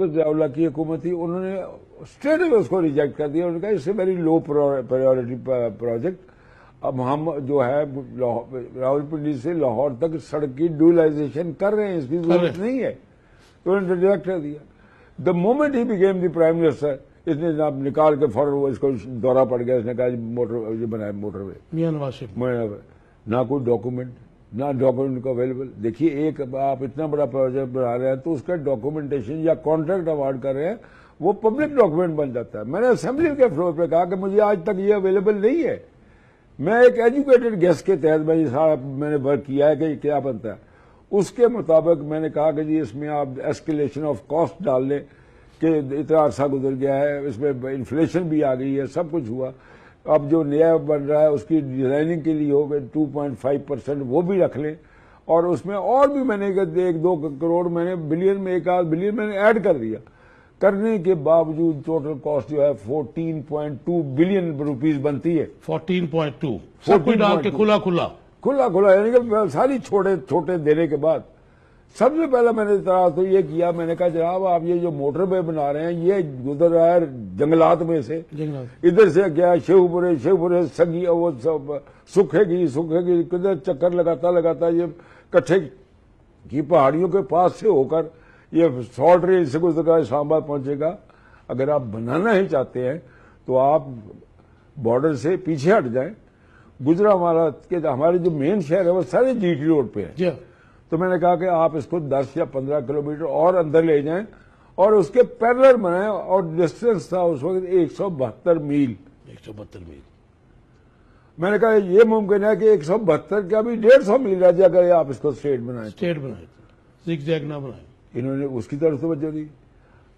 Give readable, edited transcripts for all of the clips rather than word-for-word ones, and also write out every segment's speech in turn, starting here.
ضیاء اللہ کی حکومت تھی، انہوں نے اسٹریٹ اوے اس کو ریجیکٹ کر دیا. انہوں نے کہا اس سے ویری لو پرائیورٹی پروجیکٹ. اب ہم جو ہے راولپنڈی سے لاہور تک سڑک کی ڈوئلائزیشن کر رہے ہیں، اس کی ضرورت نہیں ہے، تو انہوں نے ریجیکٹ کر دیا. The moment he became the prime minister, اس نے جناب نکال کے فوراً اس کو دورہ پڑ گیا. اس نے کہا یہ بنایا موٹر وے. میاں نواز شریف نہ کوئی ڈاکومنٹ، نہ ڈاکومنٹ کو اویلیبل. دیکھیے ایک آپ اتنا بڑا پروجیکٹ بنا رہے ہیں تو اس کا ڈاکومنٹیشن یا کانٹریکٹ اوارڈ کر رہے ہیں، وہ پبلک ڈاکومنٹ بن جاتا ہے. میں نے اسمبلی کے فلور پہ کہا کہ مجھے آج تک یہ اویلیبل نہیں ہے. میں ایک ایجوکیٹڈ گیس کے تحت میں نے ورک کیا ہے کہ کیا بنتا ہے. اس کے مطابق میں نے کہا کہ جی اس میں آپ ایسکیلیشن آف کاسٹ ڈال لیں کہ اتنا عرصہ گزر گیا ہے، اس میں انفلیشن بھی آ گئی ہے، سب کچھ ہوا. اب جو نیا بن رہا ہے اس کی ڈیزائننگ کے لیے ہوگا 2.5% وہ بھی رکھ لیں. اور اس میں اور بھی میں نے 1-2 کروڑ میں نے بلین میں 1-8 بلین میں نے ایڈ کر دیا. کرنے کے باوجود ٹوٹل کاسٹ جو ہے 14.2 بلین روپیز بنتی ہے. 14.2 سب کچھ ڈال کے کھلا یعنی کہ ساری چھوٹے دینے کے بعد سب سے پہلے میں نے تو یہ کیا، میں نے کہا جناب آپ یہ جو موٹر وے بنا رہے ہیں یہ گزر رہا ہے جنگلات میں سے، ادھر سے گیا شیو پورے سگی، وہ سکھے گی کدھر چکر لگاتا یہ کٹھے کی پہاڑیوں کے پاس سے ہو کر یہ سالٹ ریل سے گزر کر اسلام آباد پہنچے گا. اگر آپ بنانا ہی چاہتے ہیں تو آپ بارڈر سے پیچھے ہٹ جائیں. ہمارے جو مین شہر ہے وہ سارے جی ٹی روڈ پہ ہیں. تو میں نے کہا کہ آپ اس کو 10 یا 15 کلومیٹر اور اندر لے جائیں اور اس کے پیرلر بنائیں. اور ڈسٹینس تھا اس وقت 172 میل. میں نے کہا یہ ممکن ہے کہ 172 کا بھی 150 میل رہ جائے اگر آپ اس کو اسٹریٹ بنائیں. زگ زیگ نہ بنائیں. انہوں نے اس کی طرف توجہ دی.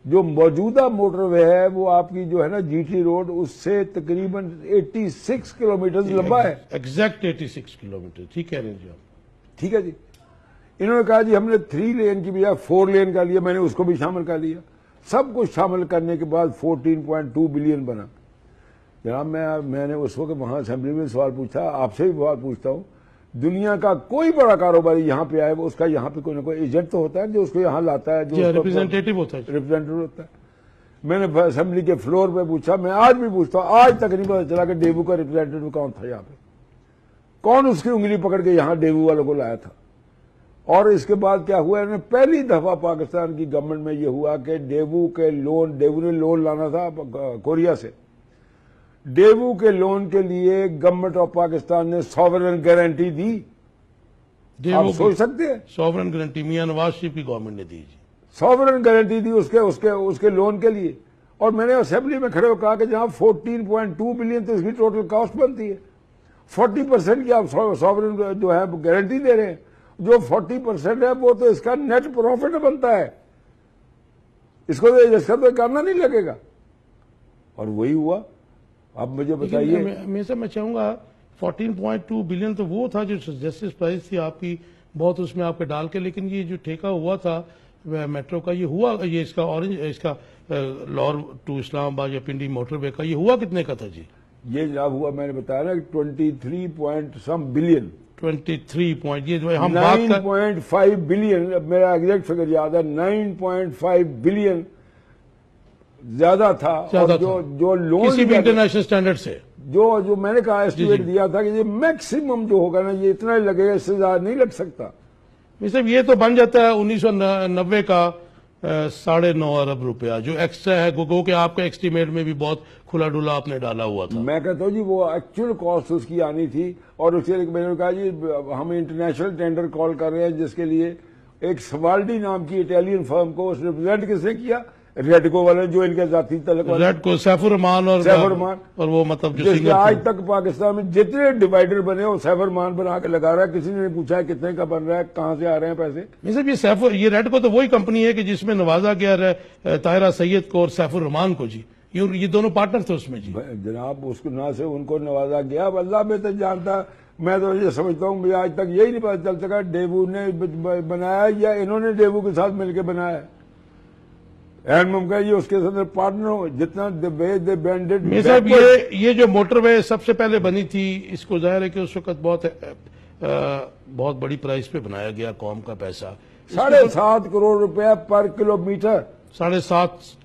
جو موجودہ موٹر وے ہے وہ آپ کی جو ہے نا جی ٹی روڈ اس سے تقریباً 86 کلومیٹر لمبا ہے. Exact 86 kilometre. ٹھیک کہہ رہے ہیں جی آپ. ٹھیک ہے جی. انہوں نے کہا جی ہم نے 3 لین کی بجائے 4 لین کا لیا. میں نے اس کو بھی شامل کر لیا. سب کچھ شامل کرنے کے بعد 14.2 بلین بنا. جناب میں نے اس وقت وہاں اسمبلی میں سوال پوچھا، آپ سے بھی سوال پوچھتا ہوں، دنیا کا کوئی بڑا کاروباری یہاں پہ آئے اس کا یہاں پہ کوئی نہ کوئی ایجنٹ تو ہوتا ہے جو اس کو یہاں لاتا ہے، جو ریپرزینٹیٹو ہوتا ہے. میں نے اسمبلی کے فلور پہ پوچھا، میں آج بھی پوچھتا ہوں، آج تک نہیں پتا چلا کہ ڈیوو کا ریپرزینٹیٹو کون تھا یہاں پہ، کون اس کی انگلی پکڑ کے یہاں ڈیوو والوں کو لایا تھا. اور اس کے بعد کیا ہوا، پہلی دفعہ پاکستان کی گورنمنٹ میں یہ ہوا کہ ڈیوو نے لون لانا تھا کوریا سے. ڈیوو کے لون کے لیے گورنمنٹ آف پاکستان نے ساورن گارنٹی دی. آپ سوچ سکتے ہیں، ساورن گارنٹی میاں نواز شریف کی گورنمنٹ نے دی جی. ساورن گارنٹی دی اس کے لون کے لیے. اور میں نے اسمبلی میں کھڑے ہو کہا کہ جہاں 14.2 بلین تو اس کی ٹوٹل کاسٹ بنتی ہے، 40% کی آپ ساورن جو ہے گارنٹی دے رہے ہیں. جو 40% ہے وہ تو اس کا نیٹ پروفٹ بنتا ہے، اس کا تو کرنا نہیں لگے گا. اور وہی ہوا. اب مجھے بتائیے، میں چاہوں گا 14.2 بلین تو وہ تھا جو جسٹس پرائز تھی آپ کی بہت اس میں آپ کے ڈال کے، لیکن یہ جو ٹھیکہ ہوا تھا میٹرو کا یہ ہوا، یہ اس کا لاہور ٹو اسلام آباد یا پنڈی موٹر وے کا یہ ہوا کتنے کا تھا جی؟ یہ جناب ہوا میں نے بتایا نا 23 بلین. 23 یہ 9.5 بلین، میرا ایگزیکٹ فگر یاد ہے، 9.5 بلین زیادہ تھا. جو لون کسی بھی انٹرنیشنل سٹینڈرڈ سے جو میں نے کہا ایسٹیمیٹ دیا تھا کہ یہ میکسیمم جو ہوگا نا یہ اتنا ہی لگے گا، اس سے زیادہ نہیں لگ سکتا. صاحب یہ تو بن جاتا ہے 1990 کا 9.5 ارب روپیہ جو ایکسٹرا ہے، گو کہ آپ کا ایسٹیمیٹ میں بھی بہت کھلا ڈولا آپ نے ڈالا ہوا تھا. میں کہتا ہوں جی وہ ایکچوئل کاسٹ اس کی آنی تھی. اور اس کے لیے میں نے کہا جی ہم انٹرنیشنل ٹینڈر کال کر رہے ہیں جس کے لیے ایک سوالڈی نام کی اٹیلین فرم کو اس ریپرزینٹ کس نے کیا، ریڈکو والے جو ان کے ذاتی تعلق ریڈکو سیف الرحمان اور وہ مطلب جو آج تک پاکستان میں جتنے ڈیوائڈر بنے وہ سیف الرحمان بنا کے لگا رہا ہے. کسی نے نہیں پوچھا ہے کتنے کا بن رہا ہے، کہاں سے آ رہے ہیں پیسے. یہ ریڈکو تو وہی کمپنی ہے کہ جس میں نوازا گیا طاہرہ سید کو اور سیف الرحمان کو جی، یہ دونوں پارٹنر تھے اس میں جی. جناب اس کو نہ سے ان کو نوازا گیا، اللہ بہتر جانتا. میں تو یہ سمجھتا ہوں مجھے آج تک یہی نہیں پتا چل سکا ڈیوو نے بنایا یا انہوں نے ڈیوو کے ساتھ مل کے بنایا. ممکن یہ اس کے ساتھ پارٹنر ہو جتنا صاحب یہ جو موٹر وے سب سے پہلے بنی تھی، اس کو ظاہر ہے کہ اس وقت بہت بڑی پرائز پہ بنایا گیا، قوم کا پیسہ. 7.5 کروڑ روپے پر کلومیٹر. 7:30